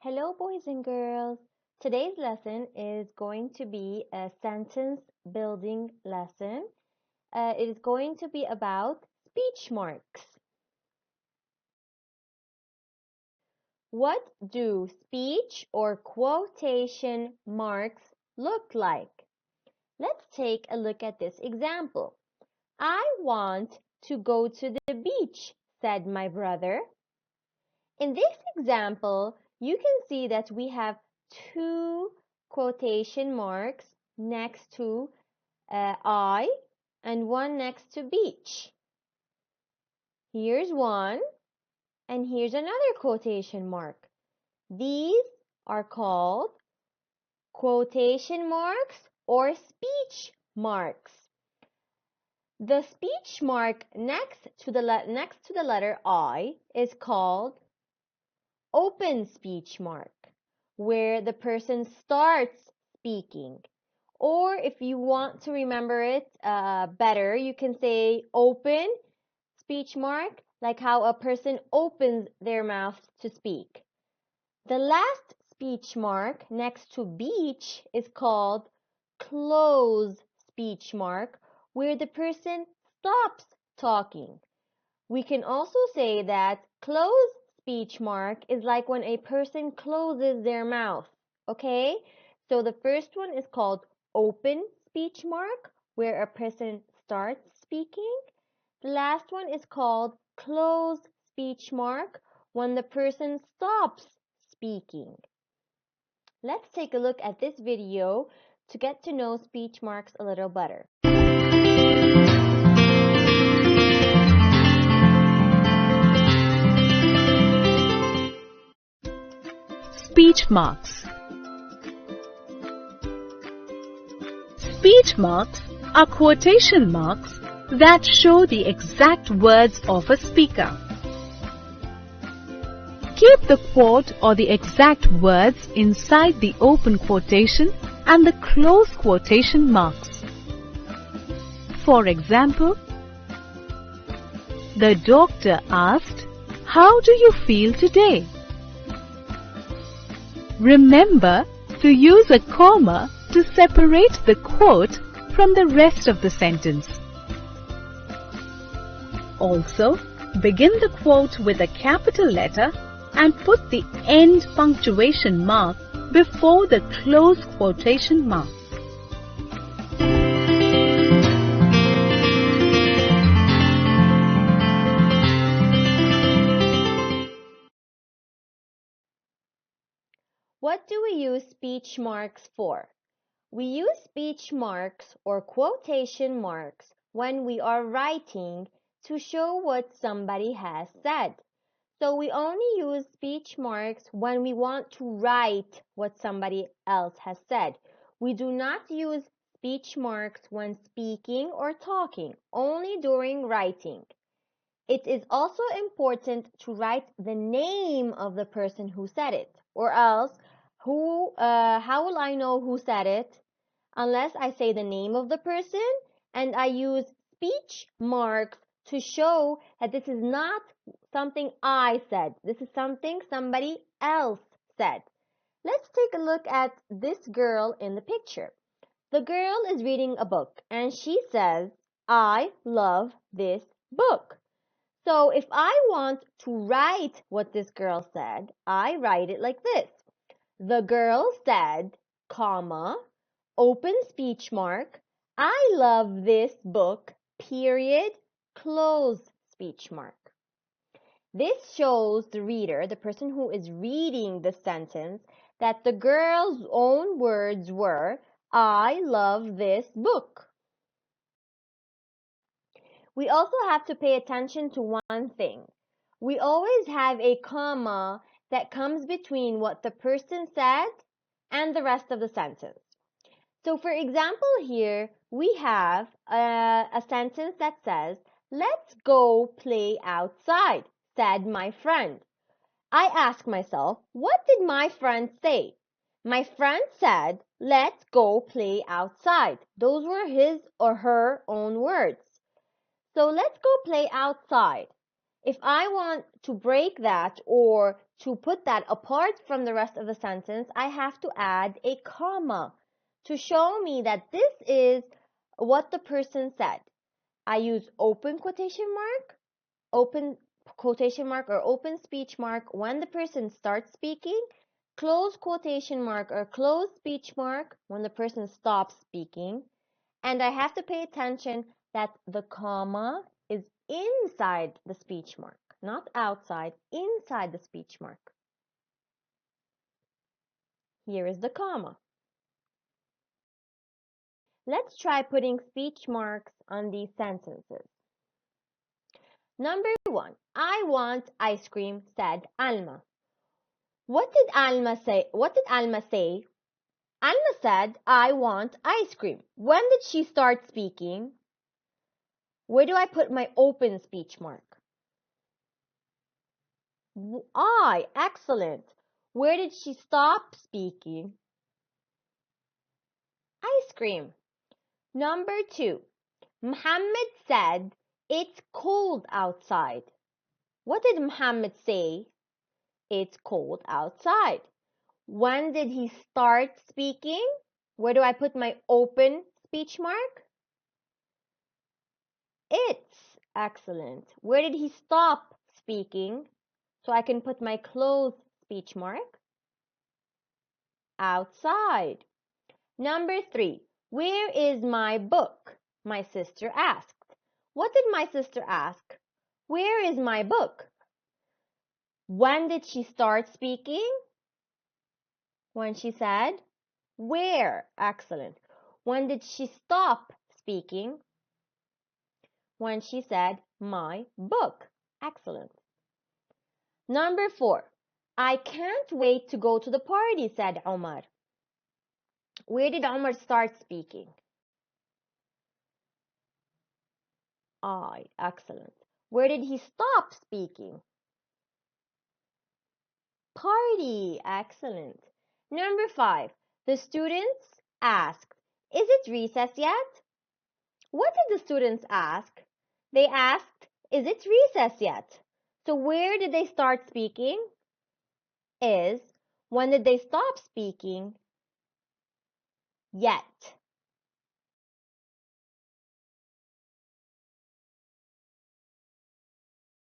Hello, boys and girls. Today's lesson is going to be a sentence building lesson. It is going to be about speech marks. What do speech or quotation marks look like? Let's take a look at this example. I want to go to the beach, said my brother. In this example, you can see that we have two quotation marks next to I and one next to beach. Here's one and here's another quotation mark. These are called quotation marks or speech marks. The speech mark next to the letter I is called open speech mark, where the person starts speaking. Or if you want to remember it better, you can say open speech mark, like how a person opens their mouth to speak. The last speech mark next to beach is called close speech mark, where the person stops talking. We can also say that close speech mark is like when a person closes their mouth, okay? So the first one is called open speech mark, where a person starts speaking. The last one is called close speech mark, when the person stops speaking. Let's take a look at this video to get to know speech marks a little better. Speech marks. Speech marks are quotation marks that show the exact words of a speaker. Keep the quote or the exact words inside the open quotation and the close quotation marks. For example, the doctor asked, "How do you feel today?" Remember to use a comma to separate the quote from the rest of the sentence. Also, begin the quote with a capital letter and put the end punctuation mark before the close quotation mark. What do we use speech marks for? We use speech marks or quotation marks when we are writing to show what somebody has said. So we only use speech marks when we want to write what somebody else has said. We do not use speech marks when speaking or talking, only during writing. It is also important to write the name of the person who said it, or else how will I know who said it? Unless I say the name of the person and I use speech marks to show that this is not something I said. This is something somebody else said. Let's take a look at this girl in the picture. The girl is reading a book and she says, "I love this book." So if I want to write what this girl said, I write it like this. The girl said, comma, open speech mark, "I love this book, period, close speech mark." This shows the reader, the person who is reading the sentence, that the girl's own words were, "I love this book." We also have to pay attention to one thing. We always have a comma that comes between what the person said and the rest of the sentence. So for example here, we have a sentence that says, "Let's go play outside," said my friend. I ask myself, what did my friend say? My friend said, "Let's go play outside." Those were his or her own words. So let's go play outside. If I want to break that or to put that apart from the rest of the sentence, I have to add a comma to show me that this is what the person said. I use open quotation mark or open speech mark when the person starts speaking, close quotation mark or close speech mark when the person stops speaking, and I have to pay attention that the comma is inside the speech mark, not outside, inside the speech mark. Here is the comma. Let's try putting speech marks on these sentences. Number 1, I want ice cream, said Alma. What did Alma say? Alma said, I want ice cream. When did she start speaking? Where do I put my open speech mark? I, excellent. Where did she stop speaking? Ice cream. Number 2, Muhammad said, it's cold outside. What did Muhammad say? It's cold outside. When did he start speaking? Where do I put my open speech mark? It's, excellent. Where did he stop speaking? So I can put my closed speech mark. Outside. Number 3, where is my book? My sister asked. What did my sister ask? Where is my book? When did she start speaking? When she said, where? Excellent. When did she stop speaking? When she said, my book. Excellent. Number 4, I can't wait to go to the party, said Omar. Where did Omar start speaking? I. Excellent. Where did he stop speaking? Party. Excellent. Number 5, the students asked, is it recess yet? What did the students ask? They asked, is it recess yet? So where did they start speaking? Is. When did they stop speaking? Yet.